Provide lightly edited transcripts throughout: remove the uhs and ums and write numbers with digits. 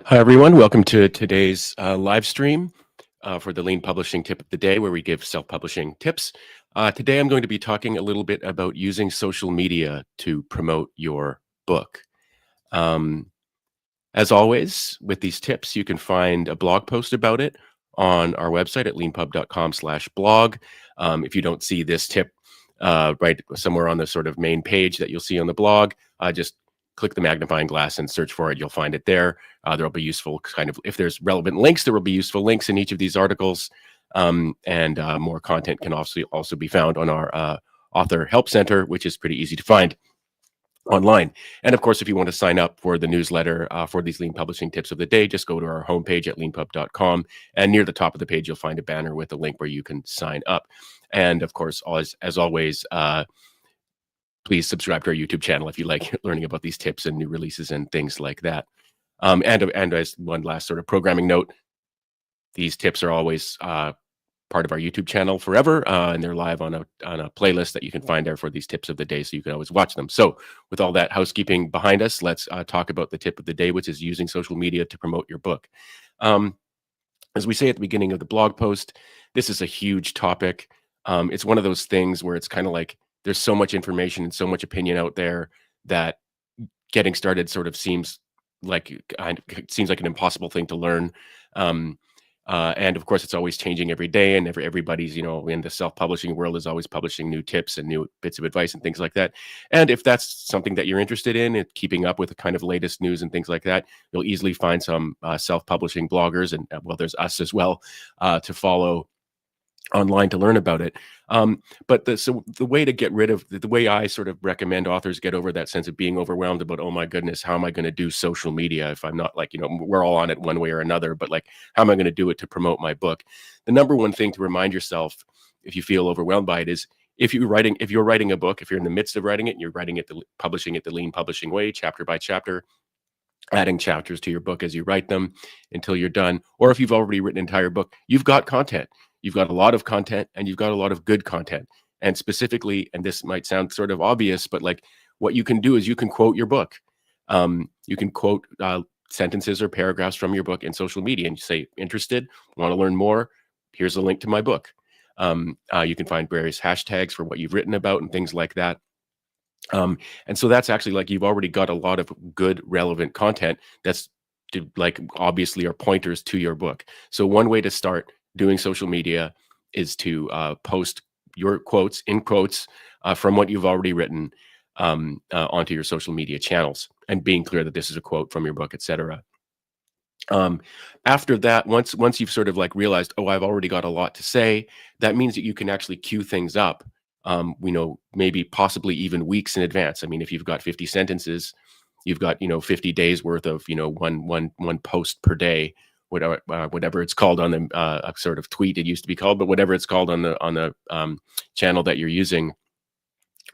Hi, everyone. Welcome to today's live stream for the Lean Publishing Tip of the Day, where we give self publishing tips. Today, I'm going to be talking a little bit about using social media to promote your book. Um, as always, with these tips, you can find a blog post about it on our website at leanpub.com/blog. If you don't see this tip right somewhere on the sort of main page that you'll see on the blog, just click the magnifying glass and search for it. You'll find it there. There'll be useful kind of, if there's relevant links, there will be useful links in each of these articles. And more content can also be found on our author help center, which is pretty easy to find online. And of course, if you want to sign up for the newsletter for these Lean Publishing Tips of the Day, just go to our homepage at leanpub.com. And near the top of the page, you'll find a banner with a link where you can sign up. And of course, as always, please subscribe to our YouTube channel if you like learning about these tips and new releases and things like that. And as one last sort of programming note, these tips are always part of our YouTube channel forever, and they're live on a playlist that you can find there for these tips of the day, so you can always watch them. So with all that housekeeping behind us, let's talk about the tip of the day, which is using social media to promote your book. As we say at the beginning of the blog post, this is a huge topic. It's one of those things where it's kind of like there's so much information and so much opinion out there that getting started sort of seems like an impossible thing to learn. And of course, it's always changing every day, and everybody's, in the self-publishing world is always publishing new tips and new bits of advice and things like that. And if that's something that you're interested in keeping up with the kind of latest news and things like that, you'll easily find some self-publishing bloggers, and well, there's us as well to follow online to learn about it. But the way to get rid of the way I sort of recommend authors get over that sense of being overwhelmed about, oh my goodness, how am I going to do social media if I'm not, like, we're all on it one way or another, but like, how am I going to do it to promote my book? The number one thing to remind yourself if you feel overwhelmed by it is, if you're writing a book, if you're in the midst of writing it and you're publishing it the Lean Publishing way, chapter by chapter, adding chapters to your book as you write them until you're done. Or if you've already written an entire book, you've got content. You've got a lot of content, and you've got a lot of good content. And specifically, and this might sound sort of obvious, but like, what you can do is you can quote your book. You can quote sentences or paragraphs from your book in social media, and you say, interested, want to learn more? Here's a link to my book. You can find various hashtags for what you've written about and things like that. And so that's actually, like, you've already got a lot of good, relevant content that's like obviously are pointers to your book. So one way to start doing social media is to post your quotes from what you've already written onto your social media channels, and being clear that this is a quote from your book, etc. After that, once you've sort of like realized, oh, I've already got a lot to say, that means that you can actually queue things up, maybe possibly even weeks in advance. I mean, if you've got 50 sentences, you've got 50 days worth of one post per day, whatever it's called on the a sort of tweet it used to be called, but whatever it's called on the channel that you're using,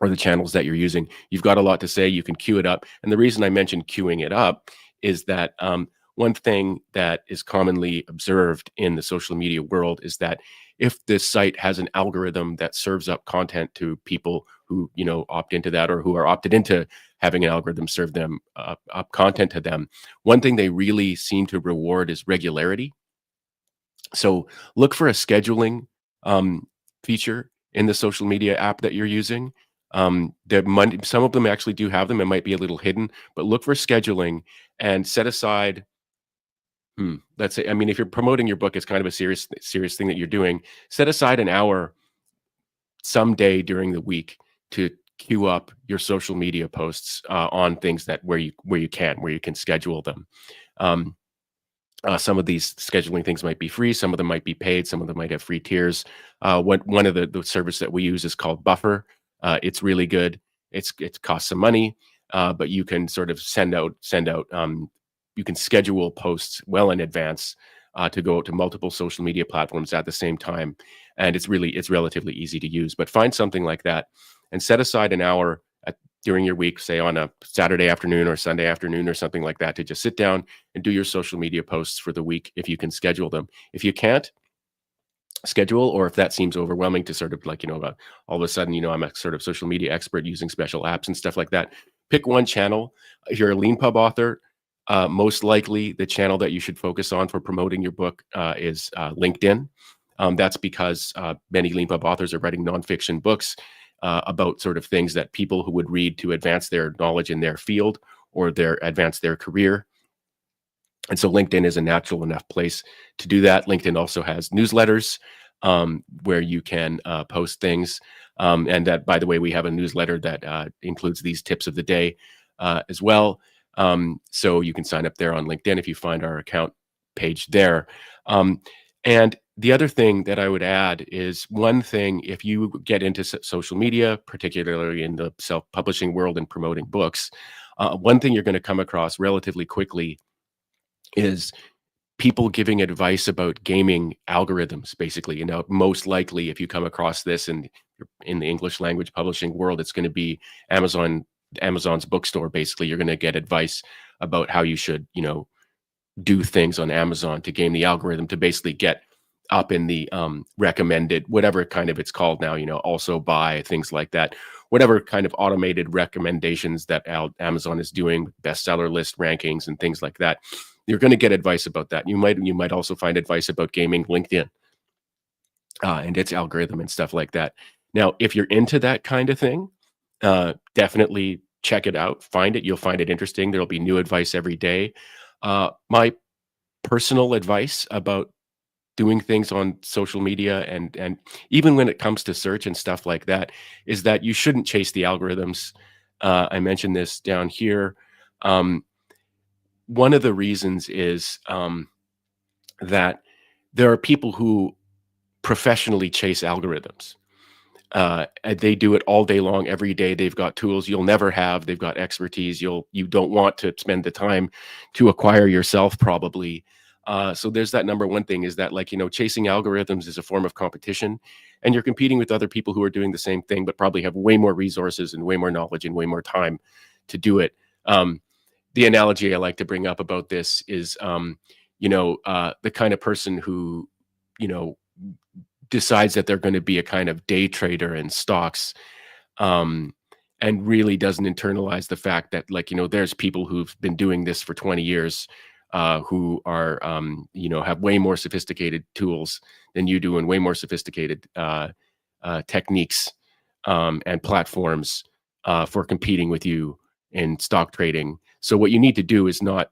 or the channels that you're using, you've got a lot to say. You can queue it up. And the reason I mentioned queuing it up is that one thing that is commonly observed in the social media world is that if this site has an algorithm that serves up content to people who opt into that, or who are opted into having an algorithm serve them up content to them, one thing they really seem to reward is regularity. So look for a scheduling feature in the social media app that you're using. Some of them actually do have them. It might be a little hidden, but look for scheduling and set aside. Let's say, I mean, if you're promoting your book, it's kind of a serious thing that you're doing. Set aside an hour someday during the week to queue up your social media posts on things where you can schedule them. Some of these scheduling things might be free, some of them might be paid, some of them might have free tiers. One of the service that we use is called Buffer. It's really good. It costs some money, but you can sort of send out. You can schedule posts well in advance to go to multiple social media platforms at the same time, and it's relatively easy to use. But find something like that and set aside an hour during your week, say on a Saturday afternoon or Sunday afternoon or something like that, to just sit down and do your social media posts for the week, if you can schedule them. If you can't schedule, or if that seems overwhelming to sort of like, all of a sudden, I'm a sort of social media expert using special apps and stuff like that, pick one channel. If you're a Lean Pub author, Most likely, the channel that you should focus on for promoting your book is LinkedIn. That's because many Leanpub authors are writing nonfiction books about sort of things that people who would read to advance their knowledge in their field or advance their career. And so LinkedIn is a natural enough place to do that. LinkedIn also has newsletters where you can post things. And that, by the way, we have a newsletter that includes these tips of the day as well. So you can sign up there on LinkedIn if you find our account page there. And the other thing that I would add is one thing, if you get into social media, particularly in the self-publishing world and promoting books, one thing you're going to come across relatively quickly is people giving advice about gaming algorithms, basically. Most likely, if you come across this in the English language publishing world, it's going to be Amazon's bookstore. Basically, you're going to get advice about how you should, do things on Amazon to game the algorithm to basically get up in the recommended, whatever kind of it's called now, also buy, things like that, whatever kind of automated recommendations that Amazon is doing, bestseller list rankings and things like that. You're going to get advice about that. You might also find advice about gaming LinkedIn and its algorithm and stuff like that. Now, if you're into that kind of thing, definitely check it out. Find it. You'll find it interesting. There'll be new advice every day. My personal advice about doing things on social media and even when it comes to search and stuff like that is that you shouldn't chase the algorithms. I mentioned this down here. One of the reasons is that there are people who professionally chase algorithms. They do it all day long, every day. They've got tools you'll never have. They've got expertise you don't want to spend the time to acquire yourself, probably. So there's that number one thing is that, chasing algorithms is a form of competition, and you're competing with other people who are doing the same thing, but probably have way more resources and way more knowledge and way more time to do it. The analogy I like to bring up about this is, the kind of person who, decides that they're going to be a kind of day trader in stocks, and really doesn't internalize the fact that, there's people who've been doing this for 20 years, who are, have way more sophisticated tools than you do and way more sophisticated techniques and platforms for competing with you in stock trading. So what you need to do is not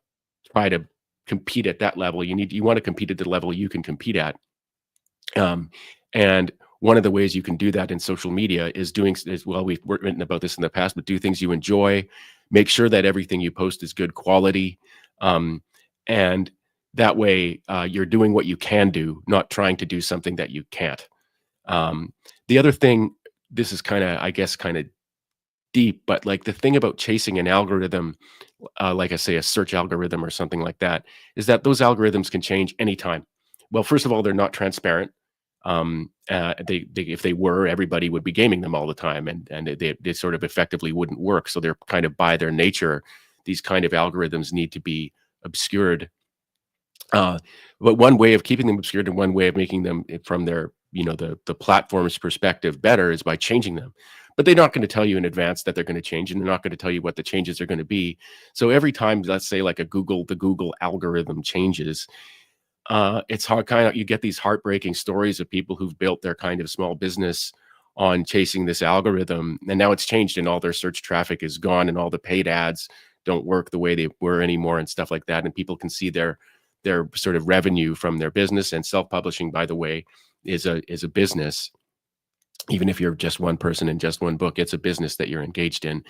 try to compete at that level. You want to compete at the level you can compete at. And one of the ways you can do that in social media is we've written about this in the past, but do things you enjoy. Make sure that everything you post is good quality. And that way you're doing what you can do, not trying to do something that you can't. The other thing, this is kind of deep, but the thing about chasing an algorithm, like I say, a search algorithm or something like that, is that those algorithms can change anytime. Well, first of all, they're not transparent. If they were, everybody would be gaming them all the time, and they sort of effectively wouldn't work. So they're kind of, by their nature, these kind of algorithms need to be obscured. But one way of keeping them obscured and one way of making them, from their, the platform's perspective, better is by changing them. But they're not going to tell you in advance that they're going to change, and they're not going to tell you what the changes are going to be. So every time, let's say, the Google algorithm changes, it's hard, you get these heartbreaking stories of people who've built their kind of small business on chasing this algorithm, and now it's changed and all their search traffic is gone and all the paid ads don't work the way they were anymore and stuff like that. And people can see their sort of revenue from their business. And self-publishing, by the way, is a business. Even if you're just one person in just one book, it's a business that you're engaged in.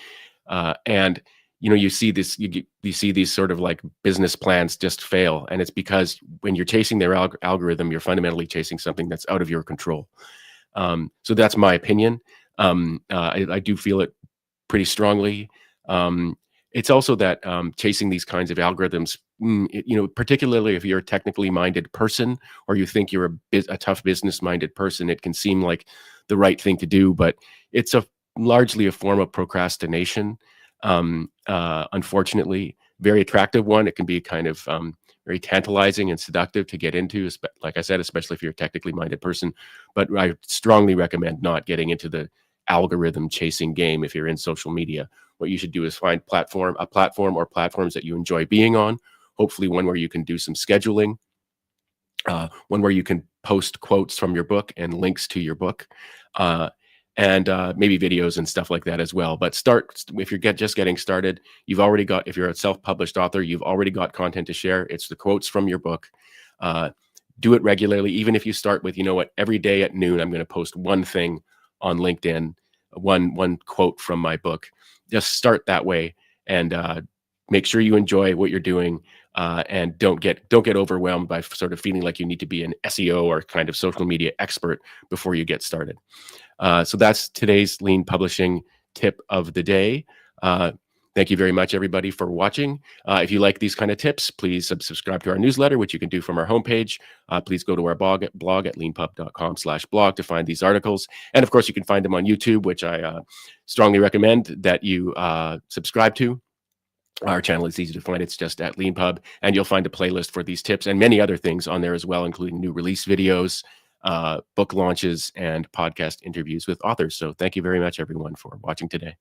And you see this, you see these sort of business plans just fail. And it's because when you're chasing their algorithm, you're fundamentally chasing something that's out of your control. So that's my opinion. I do feel it pretty strongly. It's also that chasing these kinds of algorithms, particularly if you're a technically minded person or you think you're a tough business minded person, it can seem like the right thing to do, but it's largely a form of procrastination. Unfortunately, very attractive one. It can be kind of very tantalizing and seductive to get into, like I said, especially if you're a technically minded person. But I strongly recommend not getting into the algorithm chasing game if you're in social media. What you should do is find a platform or platforms that you enjoy being on, hopefully one where you can do some scheduling, one where you can post quotes from your book and links to your book, uh, and maybe videos and stuff like that as well. But start if you're just getting started. You've already got, if you're a self-published author, you've already got content to share. It's the quotes from your book. Do it regularly, even if you start with, you know what, every day at noon I'm going to post one thing on LinkedIn, one quote from my book. Just start that way, and make sure you enjoy what you're doing, and don't get overwhelmed by sort of feeling like you need to be an SEO or kind of social media expert before you get started. So that's today's Lean Publishing tip of the day. Thank you very much, everybody, for watching. If you like these kind of tips, please subscribe to our newsletter, which you can do from our homepage. Please go to our blog at leanpub.com/blog to find these articles. And of course, you can find them on YouTube, which I strongly recommend that you subscribe to. Our channel is easy to find. It's just at LeanPub, and you'll find a playlist for these tips and many other things on there as well, including new release videos, book launches, and podcast interviews with authors. So thank you very much, everyone, for watching today.